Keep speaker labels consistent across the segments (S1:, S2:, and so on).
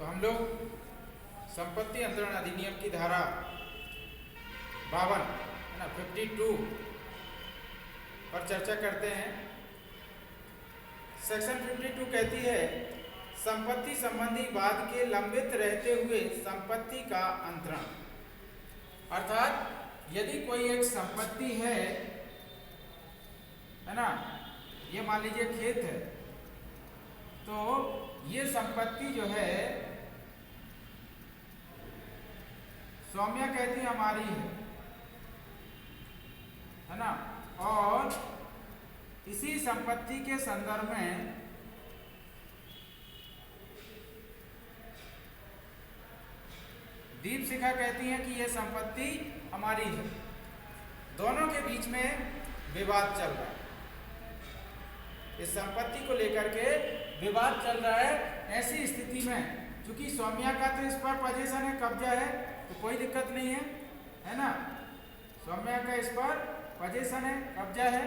S1: तो हम लोग संपत्ति अंतरण अधिनियम की धारा 52 है ना 52 पर चर्चा करते हैं। सेक्शन 52 कहती है संपत्ति संबंधी वाद के लंबित रहते हुए संपत्ति का अंतरण। अर्थात यदि कोई एक संपत्ति है ना, ये मान लीजिए खेत है, तो ये संपत्ति जो है सौम्या कहती हमारी है ना, और इसी संपत्ति के संदर्भ में दीपशिखा कहती है कि यह संपत्ति हमारी है। दोनों के बीच में विवाद चल रहा है, इस संपत्ति को लेकर के विवाद चल रहा है। ऐसी स्थिति में चूंकि सौम्या का तो इस पर पोजीशन है, कब्जा है, तो कोई दिक्कत नहीं है ना। सौम्या का इस पर पोजीशन है, कब्जा है।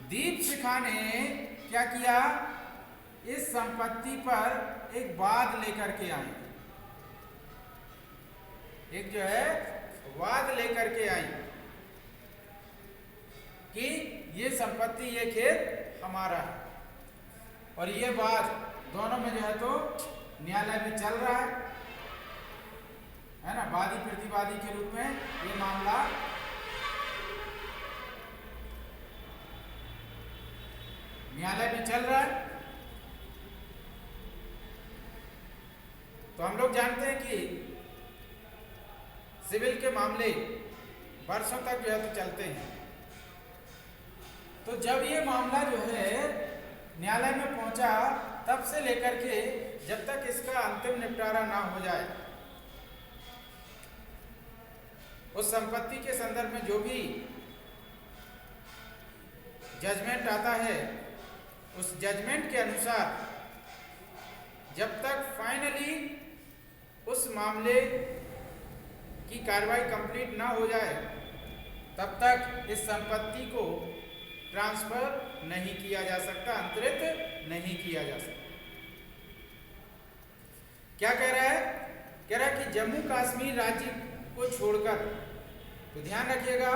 S1: दीपशिखा ने क्या किया, इस संपत्ति पर एक वाद लेकर के आई, एक जो है वाद लेकर के आई कि ये संपत्ति, ये खेत हमारा है। और ये बात दोनों में जो है तो न्यायालय में चल रहा है ना, वादी प्रतिवादी के रूप में ये मामला न्यायालय में चल रहा है। तो हम लोग जानते हैं कि सिविल के मामले वर्षों तक जो है तो चलते हैं। तो जब ये मामला जो है न्यायालय में पहुंचा, तब से लेकर के जब तक इसका अंतिम निपटारा ना हो जाए, उस संपत्ति के संदर्भ में जो भी जजमेंट आता है, उस जजमेंट के अनुसार जब तक फाइनली उस मामले की कार्रवाई कंप्लीट ना हो जाए, तब तक इस संपत्ति को ट्रांसफर नहीं किया जा सकता, अंतरित नहीं किया जा सकता। क्या कह रहा है, कह रहा है कि जम्मू कश्मीर राज्य को छोड़कर, तो ध्यान रखिएगा,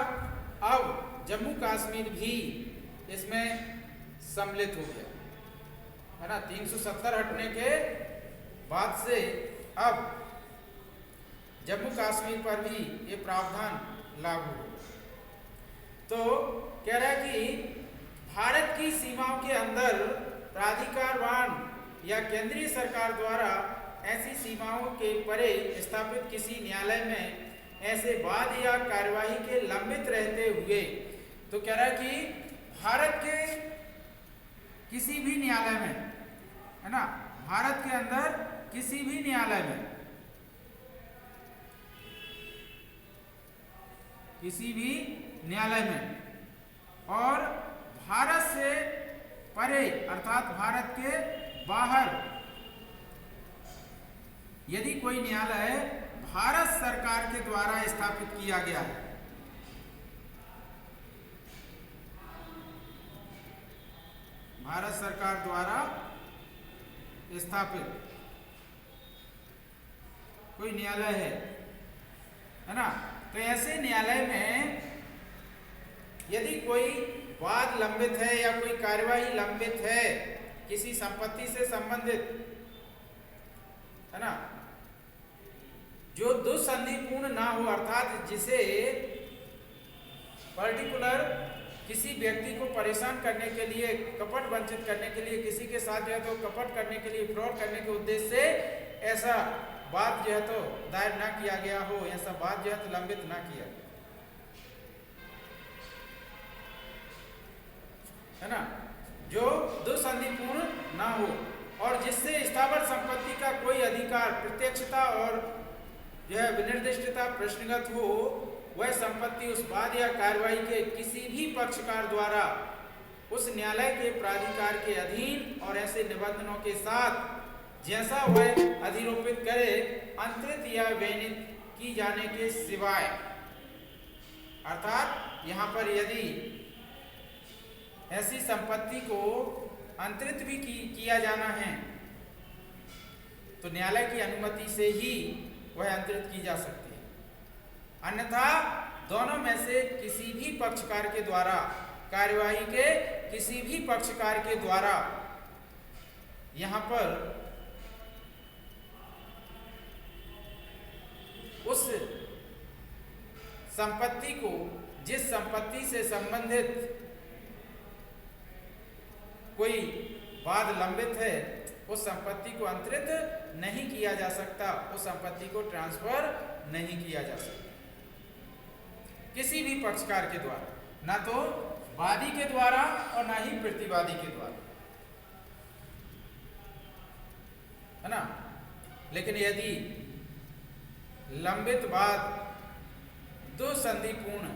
S1: अब जम्मू कश्मीर भी इसमें सम्मिलित हो गया है ना। 370 हटने के बाद से अब जम्मू कश्मीर पर भी ये प्रावधान लागू हो। तो कह रहा है कि भारत की सीमाओं के अंदर प्राधिकारवान या केंद्रीय सरकार द्वारा ऐसी सीमाओं के परे स्थापित किसी न्यायालय में ऐसे वाद या कार्यवाही के लंबित रहते हुए, तो कह रहा है कि भारत के किसी भी न्यायालय में है ना, भारत के अंदर किसी भी न्यायालय में, किसी भी न्यायालय में, और भारत से परे अर्थात भारत के बाहर यदि कोई न्यायालय भारत सरकार के द्वारा स्थापित किया गया है, भारत सरकार द्वारा स्थापित कोई न्यायालय है ना, तो ऐसे न्यायालय में यदि कोई वाद लंबित है या कोई कार्यवाही लंबित है किसी संपत्ति से संबंधित है ना, जो दुसंधिपूर्ण ना हो, अर्थात जिसे पर्टिकुलर किसी व्यक्ति को परेशान करने के लिए, कपट वंचित करने के लिए, किसी के साथ जो है तो कपट करने के लिए, फ्रॉड करने के उद्देश्य से ऐसा बात जो है तो दायर ना किया गया हो, ऐसा बात जो है तो लंबित ना किया है ना, जो दुसंधिपूर्ण ना हो और जिससे स्थावर संपत्ति का कोई अधिकार, प्रत्यक्षता और जो है विनिर्दिष्टता प्रश्नगत हो, वह संपत्ति उस वाद या कार्रवाई के किसी भी पक्षकार द्वारा उस न्यायालय के प्राधिकार के अधीन और ऐसे निबंधनों के साथ जैसा वह अधिरोपित करे, अंतरित या व्यनित की जाने के सिवाय, अर्थात यहाँ पर यदि ऐसी संपत्ति को अंतरित भी किया जाना है तो न्यायालय की अनुमति से ही वह अंतरित की जा सकती है। अन्यथा दोनों में से किसी भी पक्षकार के द्वारा, कार्यवाही के किसी भी पक्षकार के द्वारा यहां पर उस संपत्ति को, जिस संपत्ति से संबंधित कोई वाद लंबित है, उस संपत्ति को अंतरित नहीं किया जा सकता, उस संपत्ति को ट्रांसफर नहीं किया जा सकता किसी भी पक्षकार के द्वारा, ना तो वादी के द्वारा और ना ही प्रतिवादी के द्वारा, है ना। लेकिन यदि लंबित वाद दुसंधिपूर्ण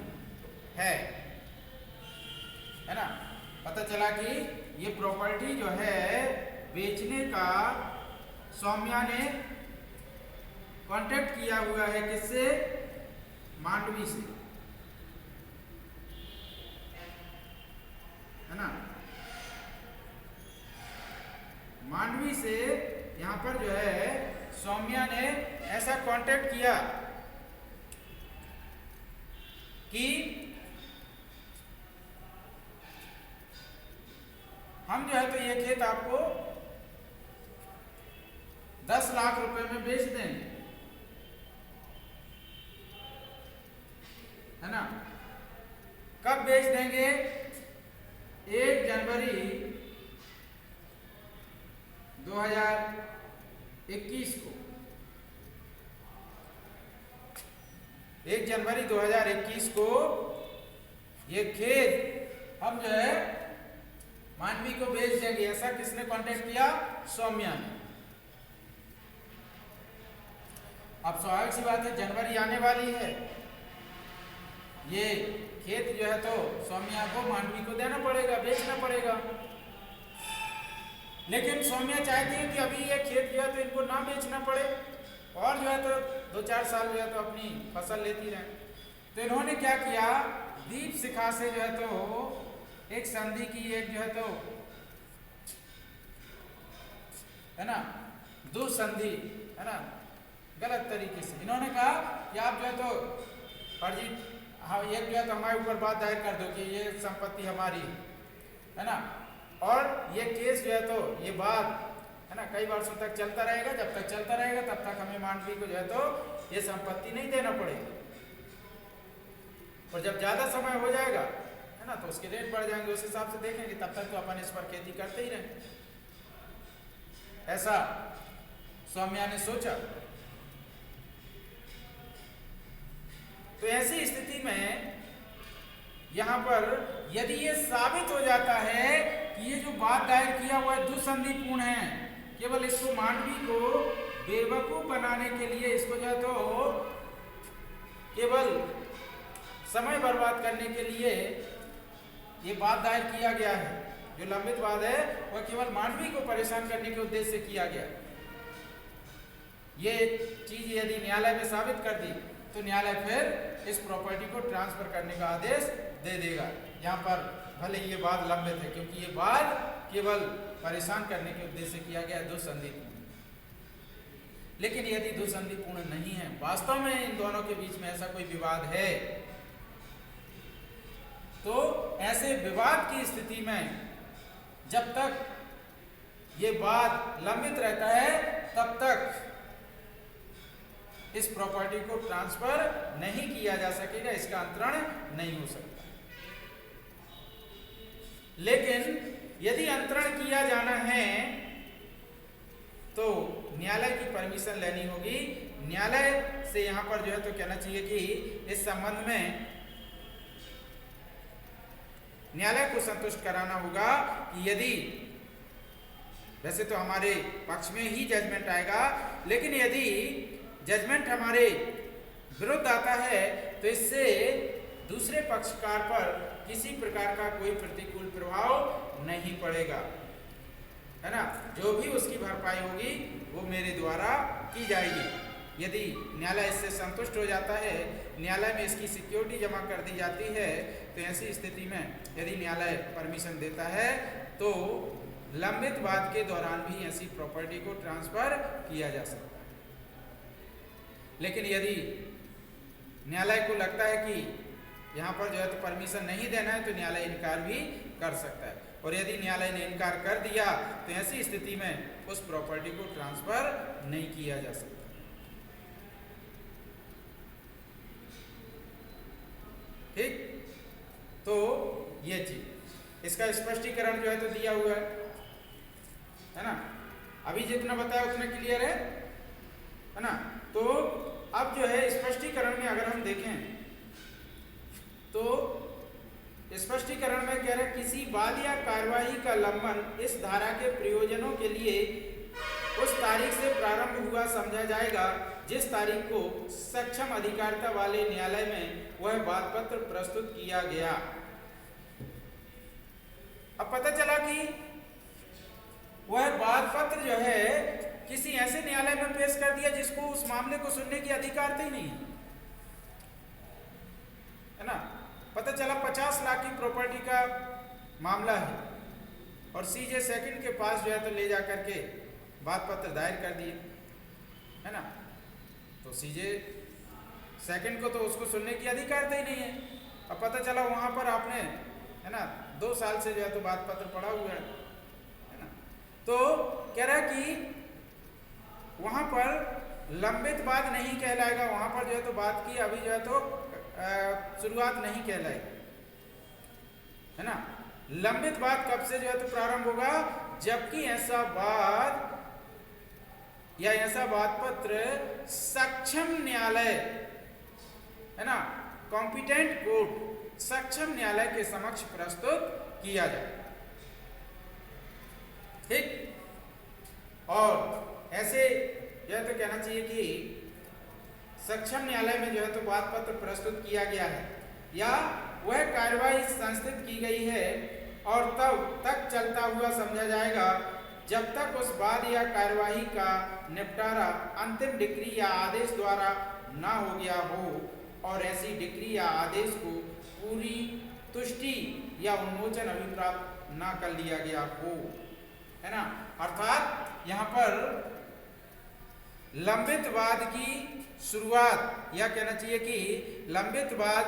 S1: है ना, पता चला कि ये प्रॉपर्टी जो है बेचने का सौम्या ने कांटेक्ट किया हुआ है, किससे? मांडवी से, है ना। मांडवी से यहां पर जो है सौम्या ने ऐसा कांटेक्ट किया कि हम जो है तो ये खेत आपको 10 लाख रुपए में बेच देंगे, है ना। कब बेच देंगे? 1 जनवरी 2021 को। 1 जनवरी 2021 को ये खेत हम जो है मानवी को बेच देंगे, ऐसा किसने कांटेक्ट किया? सौम्या ने। अब स्वाभाविक सी बात है, जनवरी आने वाली है, ये खेत जो है तो सौम्या को मानवी को देना पड़ेगा, बेचना पड़ेगा। लेकिन सौम्या चाहती है कि अभी ये खेत जो है तो इनको ना बेचना पड़े और जो है तो 2-4 साल जो है तो अपनी फसल लेती रहे। तो इन्होंने क्या किया, दीप शिखा से जो है तो एक संधि की, एक जो है तो, है ना, दो संधि, है ना, गलत तरीके से इन्होंने कहा कि आप जो है तो फर्जी, हाँ, एक जो है तो हमारे ऊपर बात दायर कर दो कि ये संपत्ति हमारी है ना, और ये केस जो है तो ये बात, है ना, कई वर्षों तक चलता रहेगा। जब तक चलता रहेगा तब तक हमें मांडवी को जो है तो ये संपत्ति नहीं देना पड़ेगा, और जब ज्यादा समय हो जाएगा, है ना, तो उसके रेट बढ़ जाएंगे, उस हिसाब से देखेंगे, तब तक तो अपन इस पर खेती करते ही रहेंगे। ऐसा सौम्या ने सोचा। तो ऐसी स्थिति में यहां पर यदि ये साबित हो जाता है कि ये जो बात दायर किया हुआ है दुसंधिपूर्ण है, केवल इसको मांडवी को बेवकूफ बनाने के लिए, इसको जो है तो केवल समय बर्बाद करने के लिए ये बात दायर किया गया है, जो लंबित वाद है वह केवल मांडवी को परेशान करने के उद्देश्य से किया गया। ये चीज यदि न्यायालय में साबित कर दी तो न्यायालय फिर इस प्रॉपर्टी को ट्रांसफर करने का आदेश दे देगा। यहाँ पर भले ये बात लंबित है, क्योंकि ये बात केवल परेशान करने के उद्देश्य से किया गया है, दुसंधिपूर्ण। लेकिन यदि दुसंधिपूर्ण नहीं है, वास्तव में इन दोनों के बीच में ऐसा कोई विवाद है, तो ऐसे विवाद की स्थिति में जब तक ये वाद लंबित रहता है तब तक इस प्रॉपर्टी को ट्रांसफर नहीं किया जा सकेगा, इसका अंतरण नहीं हो सकता। लेकिन यदि अंतरण किया जाना है तो न्यायालय की परमिशन लेनी होगी। न्यायालय से यहां पर जो है तो कहना चाहिए कि इस संबंध में न्यायालय को संतुष्ट कराना होगा कि यदि, वैसे तो हमारे पक्ष में ही जजमेंट आएगा, लेकिन यदि जजमेंट हमारे विरुद्ध आता है तो इससे दूसरे पक्षकार पर किसी प्रकार का कोई प्रतिकूल प्रभाव नहीं पड़ेगा, है ना। जो भी उसकी भरपाई होगी वो मेरे द्वारा की जाएगी। यदि न्यायालय इससे संतुष्ट हो जाता है, न्यायालय में इसकी सिक्योरिटी जमा कर दी जाती है, तो ऐसी स्थिति में यदि न्यायालय परमिशन देता है तो लंबित वाद के दौरान भी ऐसी प्रॉपर्टी को ट्रांसफर किया जा सकता है। लेकिन यदि न्यायालय को लगता है कि यहाँ पर जो है तो परमिशन नहीं देना है, तो न्यायालय इनकार भी कर सकता है। और यदि न्यायालय ने इनकार कर दिया तो ऐसी स्थिति में उस प्रॉपर्टी को ट्रांसफर नहीं किया जा सकता। ठीक, तो ये चीज, इसका स्पष्टीकरण जो है तो दिया हुआ है ना। अभी जितना बताया उतना क्लियर है ना। तो अब जो है स्पष्टीकरण में अगर हम देखें तो स्पष्टीकरण में कह रहे किसी वाद या कार्यवाही का लंबन इस धारा के प्रयोजनों के लिए उस तारीख से प्रारंभ हुआ समझा जाएगा जिस तारीख को सक्षम अधिकारिता वाले न्यायालय में वह वाद पत्र प्रस्तुत किया गया। अब पता चला कि वह वाद पत्र जो है किसी ऐसे न्यायालय में पेश कर दिया जिसको उस मामले को सुनने की अधिकारिता ही नहीं है ना। पता चला 50 लाख की प्रॉपर्टी का मामला है और सीजे सेकंड के पास जो है तो ले जा करके वाद पत्र दायर कर दिए है ना। तो सीजे सेकंड को तो उसको सुनने की अधिकारिता ही नहीं है। अब पता चला वहां पर आपने है ना 2 साल से जो है तो वाद पत्र पड़ा हुआ है ना। तो कह रहा है कि वहां पर लंबित वाद नहीं कहलाएगा, वहां पर जो है तो बात की अभी जो है तो शुरुआत नहीं कहलाएगी है ना। लंबित वाद कब से जो है तो प्रारंभ होगा, जबकि ऐसा वाद या ऐसा वाद पत्र सक्षम न्यायालय है ना, कॉम्पिटेंट कोर्ट, सक्षम न्यायालय के समक्ष प्रस्तुत किया जाए। ठीक, और ऐसे जो है तो कहना चाहिए कि सक्षम न्यायालय में जो है तो वाद पत्र प्रस्तुत किया गया है या वह कार्यवाही संस्थित की गई है और तब तक चलता हुआ समझा जाएगा जब तक उस वाद या कार्यवाही का निपटारा अंतिम डिक्री या आदेश द्वारा ना हो गया हो और ऐसी डिक्री या आदेश को पूरी तुष्टि या उन्मोचन अभिप्राप्त ना कर लिया गया हो है ना। अर्थात यहाँ पर लंबित वाद की शुरुआत या कहना चाहिए कि लंबित वाद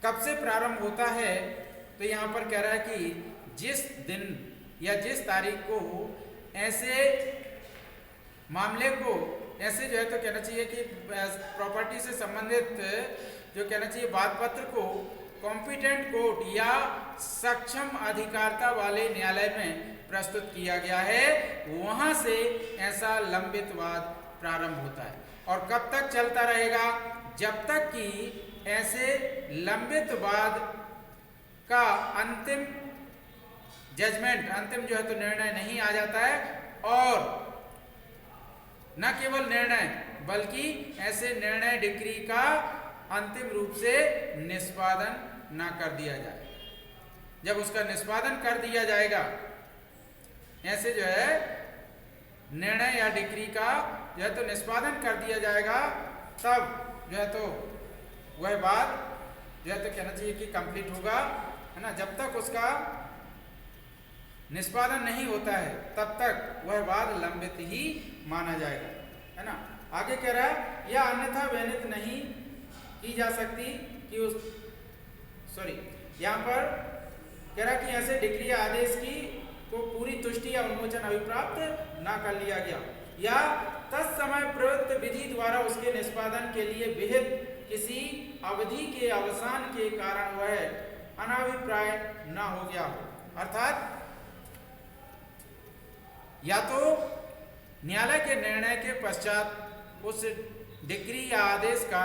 S1: कब से प्रारंभ होता है, तो यहाँ पर कह रहा है कि जिस दिन या जिस तारीख को ऐसे मामले को ऐसे जो है तो कहना चाहिए कि प्रॉपर्टी से संबंधित जो कहना चाहिए वाद पत्र को कॉम्पिटेंट कोर्ट या सक्षम अधिकारिता वाले न्यायालय में प्रस्तुत किया गया है, वहां से ऐसा लंबित वाद प्रारंभ होता है। और कब तक चलता रहेगा, जब तक कि ऐसे लंबित वाद का अंतिम जजमेंट, अंतिम जो है तो निर्णय नहीं आ जाता है और न केवल निर्णय बल्कि ऐसे निर्णय डिक्री का अंतिम रूप से निष्पादन ना कर दिया जाए। जब उसका निष्पादन कर दिया जाएगा, ऐसे जो है निर्णय या डिक्री का जो है तो निष्पादन कर दिया जाएगा, तब जो है तो वह बात जो है तो कहना चाहिए कि कंप्लीट होगा है ना। जब तक उसका निष्पादन नहीं होता है तब तक वह वाद लंबित ही माना जाएगा है ना। आगे कह रहा है यह अन्यथा व्यनित नहीं की जा सकती कि उस यहाँ पर कह रहा कि ऐसे डिक्री या आदेश की को पूरी तुष्टि या उन्मोचन अभिप्राप्त ना कर लिया गया या तत्समय प्रवृत्त विधि द्वारा उसके निष्पादन के लिए विहित किसी अवधि के अवसान के कारण वह अनाभिप्राय ना हो गया हो। अर्थात या तो न्यायालय के निर्णय के पश्चात उस डिक्री या आदेश का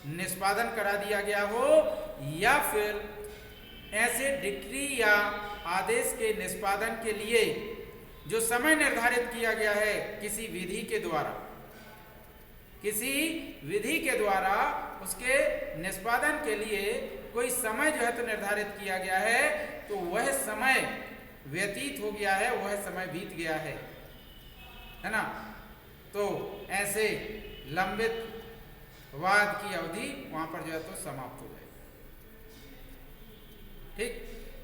S1: निष्पादन करा दिया गया हो या फिर ऐसे डिक्री या आदेश के निष्पादन के लिए जो समय निर्धारित किया गया है किसी विधि के द्वारा, किसी विधि के द्वारा उसके निष्पादन के लिए कोई समय जो है तो निर्धारित किया गया है, तो वह समय व्यतीत हो गया है, वह समय बीत गया है ना। तो ऐसे लंबित वाद की अवधि वहां पर जो है तो समाप्त हो जाएगी। ठीक,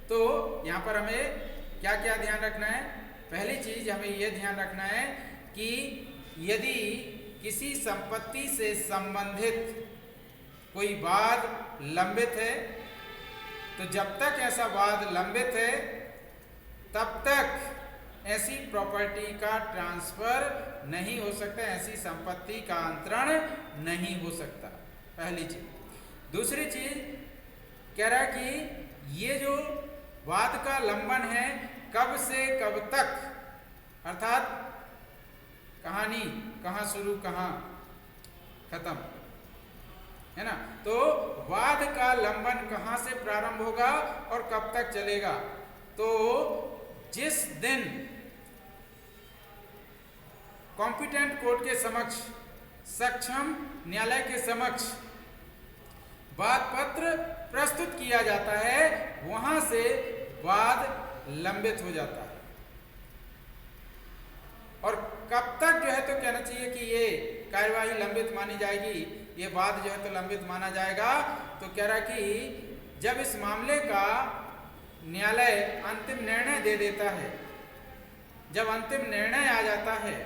S1: तो यहाँ पर हमें क्या क्या ध्यान रखना है? पहली चीज हमें यह ध्यान रखना है कि यदि किसी संपत्ति से संबंधित कोई वाद लंबित है तो जब तक ऐसा वाद लंबित है तब तक ऐसी प्रॉपर्टी का ट्रांसफर नहीं हो सकता, ऐसी संपत्ति का अंतरण नहीं हो सकता। पहली चीज। दूसरी चीज कह रहा है कि ये जो वाद का लंबन है कब से कब तक, अर्थात कहानी कहाँ शुरू कहाँ खत्म, है ना। तो वाद का लंबन कहाँ से प्रारंभ होगा और कब तक चलेगा? तो जिस दिन कॉम्पिटेंट कोर्ट के समक्ष, सक्षम न्यायालय के समक्ष वाद पत्र प्रस्तुत किया जाता है वहां से वाद लंबित हो जाता है। और कब तक जो है तो कहना चाहिए कि ये कार्यवाही लंबित मानी जाएगी, ये वाद जो है तो लंबित माना जाएगा? तो कह रहा कि जब इस मामले का न्यायालय अंतिम निर्णय दे देता है, जब अंतिम निर्णय आ जाता है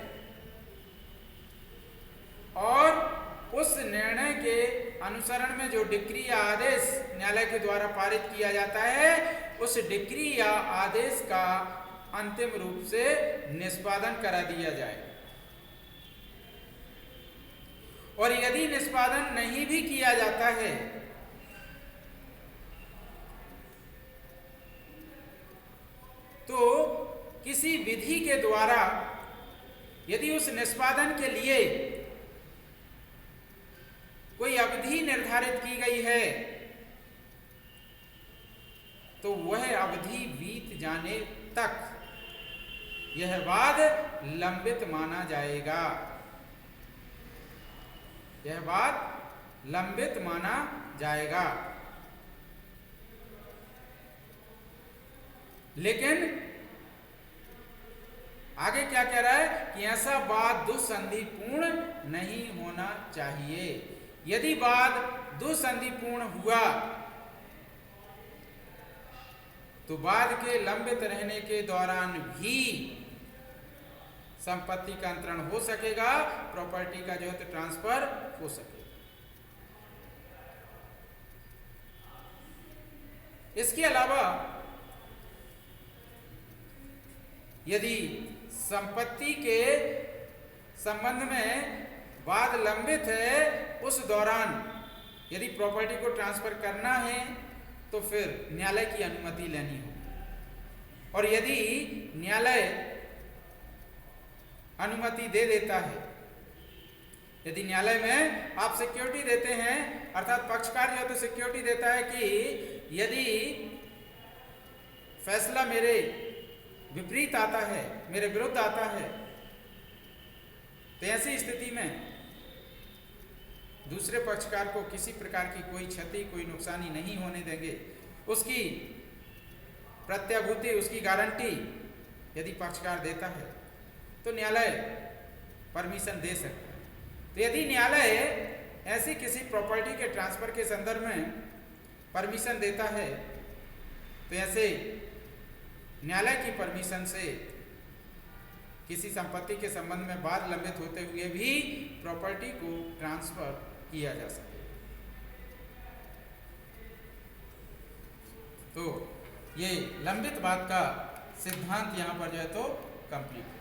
S1: और उस निर्णय के अनुसरण में जो डिक्री या आदेश न्यायालय के द्वारा पारित किया जाता है उस डिक्री या आदेश का अंतिम रूप से निष्पादन करा दिया जाए। और यदि निष्पादन नहीं भी किया जाता है तो किसी विधि के द्वारा यदि उस निष्पादन के लिए कोई अवधि निर्धारित की गई है तो वह अवधि बीत जाने तक यह वाद लंबित माना जाएगा, यह वाद लंबित माना जाएगा। लेकिन आगे क्या कह रहा है कि ऐसा वाद दुसंधिपूर्ण नहीं होना चाहिए। यदि वाद दुसंधिपूर्ण हुआ तो वाद के लंबित रहने के दौरान भी संपत्ति का अंतरण हो सकेगा, प्रॉपर्टी का जो है तो ट्रांसफर हो सकेगा। इसके अलावा यदि संपत्ति के संबंध में वाद लंबित है उस दौरान यदि प्रॉपर्टी को ट्रांसफर करना है तो फिर न्यायालय की अनुमति लेनी होगी। और यदि न्यायालय अनुमति दे देता है, यदि न्यायालय में आप सिक्योरिटी देते हैं, अर्थात पक्षकार जो है तो सिक्योरिटी देता है कि यदि फैसला मेरे विपरीत आता है, मेरे विरुद्ध आता है, तो ऐसी स्थिति में दूसरे पक्षकार को किसी प्रकार की कोई क्षति, कोई नुकसानी नहीं होने देंगे। उसकी प्रत्याभूति, उसकी गारंटी यदि पक्षकार देता है तो न्यायालय परमिशन दे सकता है। तो यदि न्यायालय ऐसी किसी प्रॉपर्टी के ट्रांसफर के संदर्भ में परमिशन देता है तो ऐसे न्यायालय की परमिशन से किसी संपत्ति के संबंध में वाद लंबित होते हुए भी प्रॉपर्टी को ट्रांसफर किया जा सके। तो ये लंबित वाद का सिद्धांत यहाँ पर जो है तो कंप्लीट।